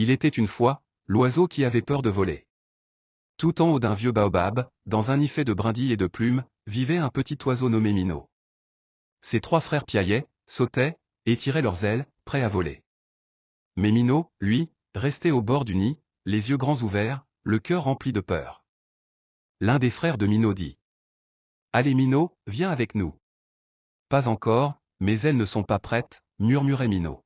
Il était une fois, l'oiseau qui avait peur de voler. Tout en haut d'un vieux baobab, dans un nid fait de brindilles et de plumes, vivait un petit oiseau nommé Minot. Ses 3 frères piaillaient, sautaient, et tiraient leurs ailes, prêts à voler. Mais Minot, lui, restait au bord du nid, les yeux grands ouverts, le cœur rempli de peur. L'un des frères de Minot dit. Allez Minot, viens avec nous. Pas encore, mes ailes ne sont pas prêtes, murmurait Minot.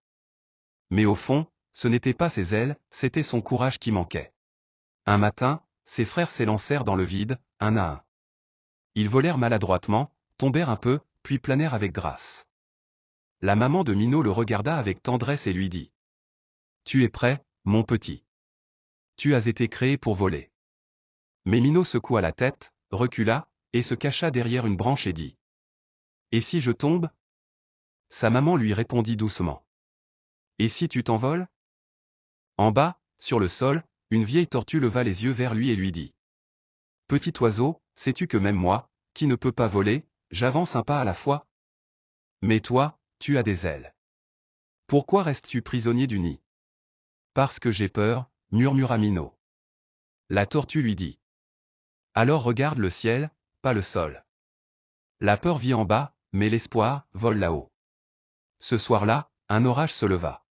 Mais au fond, ce n'était pas ses ailes, c'était son courage qui manquait. Un matin, ses frères s'élancèrent dans le vide, un à un. Ils volèrent maladroitement, tombèrent un peu, puis planèrent avec grâce. La maman de Minot le regarda avec tendresse et lui dit. Tu es prêt, mon petit. Tu as été créé pour voler. Mais Minot secoua la tête, recula, et se cacha derrière une branche et dit. Et si je tombe? Sa maman lui répondit doucement. Et si tu t'envoles? En bas, sur le sol, une vieille tortue leva les yeux vers lui et lui dit. Petit oiseau, sais-tu que même moi, qui ne peux pas voler, j'avance un pas à la fois? Mais toi, tu as des ailes. Pourquoi restes-tu prisonnier du nid? Parce que j'ai peur, murmura Minot. La tortue lui dit. Alors regarde le ciel, pas le sol. La peur vit en bas, mais l'espoir vole là-haut. Ce soir-là, un orage se leva.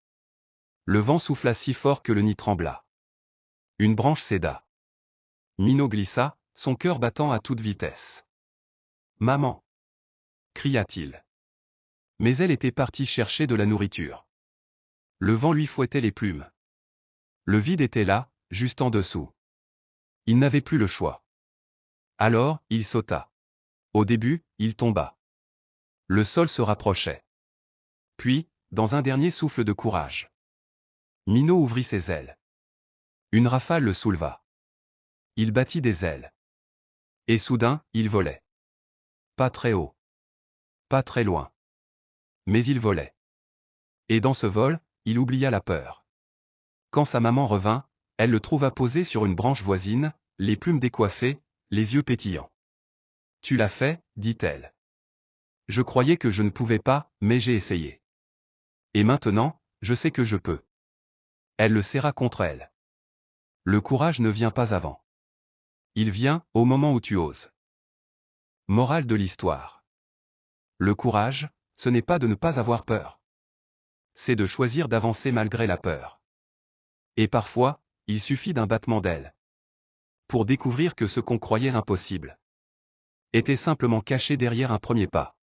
Le vent souffla si fort que le nid trembla. Une branche céda. Minot glissa, son cœur battant à toute vitesse. Maman! Cria-t-il. Mais elle était partie chercher de la nourriture. Le vent lui fouettait les plumes. Le vide était là, juste en dessous. Il n'avait plus le choix. Alors, il sauta. Au début, il tomba. Le sol se rapprochait. Puis, dans un dernier souffle de courage, Minot ouvrit ses ailes. Une rafale le souleva. Il battit des ailes. Et soudain, il volait. Pas très haut. Pas très loin. Mais il volait. Et dans ce vol, il oublia la peur. Quand sa maman revint, elle le trouva posé sur une branche voisine, les plumes décoiffées, les yeux pétillants. Tu l'as fait, dit-elle. Je croyais que je ne pouvais pas, mais j'ai essayé. Et maintenant, je sais que je peux. Elle le serra contre elle. Le courage ne vient pas avant. Il vient, au moment où tu oses. Morale de l'histoire. Le courage, ce n'est pas de ne pas avoir peur. C'est de choisir d'avancer malgré la peur. Et parfois, il suffit d'un battement d'aile. Pour découvrir que ce qu'on croyait impossible était simplement caché derrière un premier pas.